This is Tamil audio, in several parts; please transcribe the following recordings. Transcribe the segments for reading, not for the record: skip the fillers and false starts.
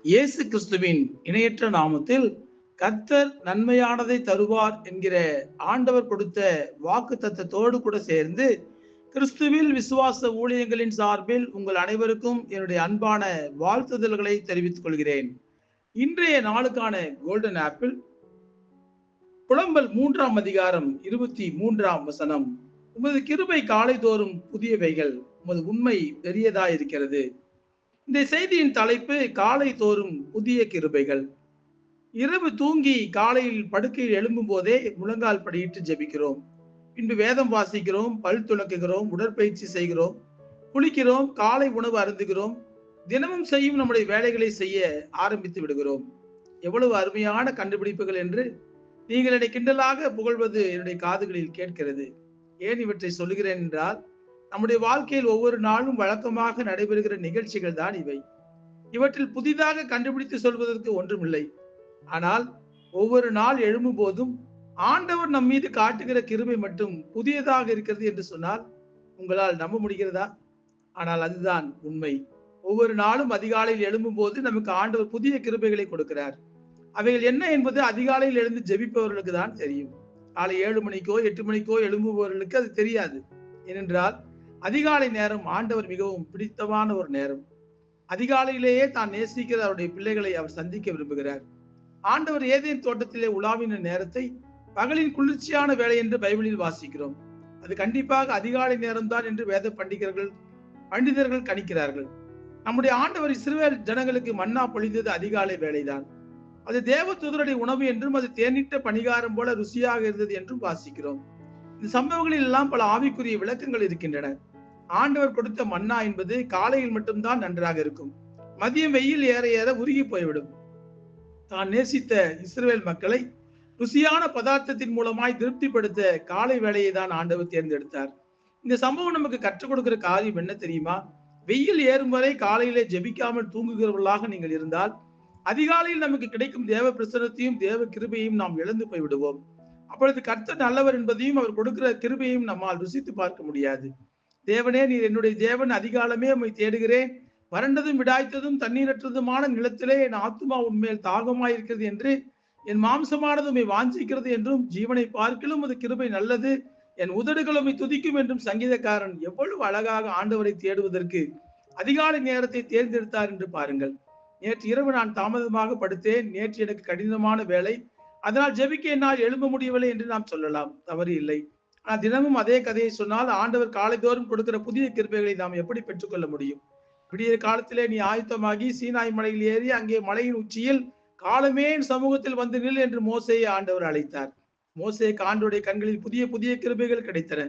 இயேசு கிறிஸ்துவின் இணையற்ற நாமத்தில் கர்த்தர் நன்மையானதை தருவார் என்கிற ஆண்டவர் கொடுத்த வாக்கு தத்தத்தோடு கூட சேர்ந்து கிறிஸ்துவில் விசுவாச ஊழியங்களின் சார்பில் உங்கள் அனைவருக்கும் என்னுடைய அன்பான வாழ்த்துதல்களை தெரிவித்துக் கொள்கிறேன். இன்றைய நாளுக்கான கோல்டன் ஆப்பிள் புலம்பல் 3ஆம் அதிகாரம் 23ஆம் வசனம். உமது கிருபை காலை தோறும் புதியவைகள், உமது உண்மை பெரியதாயிருக்கிறது. இந்த செய்தியின் தலைப்பு காலை தோறும் புதிய கிருபைகள். இரவு தூங்கி காலையில் படுக்கையில் எழும்பும் போதே முழங்கால் படியிட்டு ஜெபிக்கிறோம். பின்பு வேதம் வாசிக்கிறோம், பல் துலக்குகிறோம், உடற்பயிற்சி செய்கிறோம், குளிக்கிறோம், காலை உணவு அருந்துகிறோம், தினமும் செய்யும் நம்முடைய வேலைகளை செய்ய ஆரம்பித்து விடுகிறோம். எவ்வளவு அருமையான கண்டுபிடிப்புகள் என்று நீங்கள் என்னை கிண்டலாக புகழ்வது என்னுடைய காதுகளில் கேட்கிறது. ஏன் இவற்றை சொல்லுகிறேன் என்றால், நம்முடைய வாழ்க்கையில் ஒவ்வொரு நாளும் வழக்கமாக நடைபெறுகிற நிகழ்ச்சிகள் தான் இவை. இவற்றில் புதிதாக கண்டுபிடித்து சொல்வதற்கு ஒன்றுமில்லை. ஆனால் ஒவ்வொரு நாள் எழும்பும் போதும் ஆண்டவர் நம் மீது காட்டுகிற கிருபை மட்டும் புதியதாக இருக்கிறது என்று சொன்னால் உங்களால் நம்ப முடிகிறதா? ஆனால் அதுதான் உண்மை. ஒவ்வொரு நாளும் அதிகாலையில் எழும்பும் போது நமக்கு ஆண்டவர் புதிய கிருபைகளை கொடுக்கிறார். அவைகள் என்ன என்பது அதிகாலையில் எழுந்து ஜெபிப்பவர்களுக்கு தான் தெரியும். காலை 7 மணிக்கோ 8 மணிக்கோ எழும்புபவர்களுக்கு அது தெரியாது. ஏனென்றால் அதிகாலை நேரம் ஆண்டவர் மிகவும் பிடித்தமான ஒரு நேரம். அதிகாலையிலேயே தான் நேசிக்கிற அவருடைய பிள்ளைகளை அவர் சந்திக்க விரும்புகிறார். ஆண்டவர் ஏதேன் தோட்டத்திலே உலாவின நேரத்தை பகலின் குளிர்ச்சியான வேலை என்று பைபிளில் வாசிக்கிறோம். அது கண்டிப்பாக அதிகாலை நேரம்தான் என்று வேத பண்டிதர்கள் கணிக்கிறார்கள். நம்முடைய ஆண்டவர் இஸ்ரவேல் ஜனங்களுக்கு மன்னா பொழிந்தது அதிகாலை வேலைதான். அது தேவ தூதருடைய உணவு என்றும் அது தேனிட்ட பணிகாரம் போல ருசியாக இருந்தது என்றும் வாசிக்கிறோம். இந்த சம்பவங்களில் எல்லாம் பல ஆவிக்குரிய விளக்கங்கள் இருக்கின்றன. ஆண்டவர் கொடுத்த மன்னா என்பது காலையில் மட்டும்தான் நன்றாக இருக்கும். மதியம் வெயில் ஏற ஏற உருகி போய்விடும். தான் நேசித்த இஸ்ரவேல் மக்களை ருசியான பதார்த்தத்தின் மூலமாய் திருப்திப்படுத்த காலை வேளையை தான் ஆண்டவர் தேர்ந்தெடுத்தார். இந்த சம்பவம் நமக்கு கற்றுக் கொடுக்கிற காரியம் என்ன தெரியுமா? வெயில் ஏறும் வரை காலையிலே ஜெபிக்காமல் தூங்குகிறவர்களாக நீங்கள் இருந்தால் அதிகாலையில் நமக்கு கிடைக்கும் தேவ பிரசனத்தையும் தேவ கிருபையையும் நாம் இழந்து போய்விடுவோம். அப்பொழுது கர்த்தர் நல்லவர் என்பதையும் அவர் கொடுக்கிற கிருபையையும் நம்மால் ருசித்து பார்க்க முடியாது. தேவனே, நீர் என்னுடைய தேவன், அதிகாலமே உம்மை தேடுகிறேன். வறண்டதும் விடாய்த்ததும் தண்ணீரற்றதுமான நிலத்திலே என் ஆத்துமா உன்மேல் தாகமாயிருக்கிறது என்று, என் மாம்சமானது உம்மை வாஞ்சிக்கிறது என்றும், ஜீவனை பார்க்கிலும் அது கிருபை நல்லது, என் உதடுகள் உம்மை துதிக்கும் என்றும் சங்கீதக்காரன் எவ்வளவு அழகாக ஆண்டவரை தேடுவதற்கு அதிகாலை நேரத்தை தேர்ந்தெடுத்தார் என்று பாருங்கள். நேற்று இரவு நான் தாமதமாக படுத்தேன். நேற்று எனக்கு கடினமான வேலை, அதனால் ஜெபிக்க என்னால் எழும்ப முடியவில்லை என்று நாம் சொல்லலாம். தவறு இல்லை. ஆனால் தினமும் அதே கதையை சொன்னால் ஆண்டவர் காலைதோறும் கொடுக்கிற புதிய கிருபைகளை நாம் எப்படி பெற்றுக்கொள்ள முடியும்? விடிய காலத்திலே நீ ஆயத்தமாகி சீனாய் மலையில் ஏறி அங்கே மலையின் உச்சியில் காலமே என் சமூகத்தில் வந்து நில் என்று மோசேயை ஆண்டவர் அழைத்தார். மோசேக்கு ஆண்டவருடைய கண்களில் புதிய புதிய கிருபைகள் கிடைத்தன.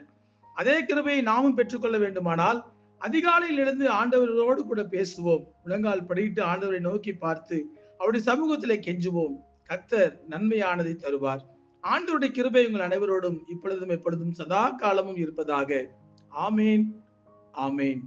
அதே கிருபையை நாமும் பெற்றுக்கொள்ள வேண்டுமானால் அதிகாலையில் எழுந்து ஆண்டவரோடு கூட பேசுவோம். முழங்கால் படியிட்டு ஆண்டவரை நோக்கி பார்த்து அவருடைய சமூகத்திலே கெஞ்சுவோம். கர்த்தர் நன்மையானதை தருவார். ஆண்டவருடைய கிருபை உங்கள் அனைவரோடும் இப்பொழுதும் எப்பொழுதும் சதா காலமும் இருப்பதாக. ஆமேன், ஆமேன்.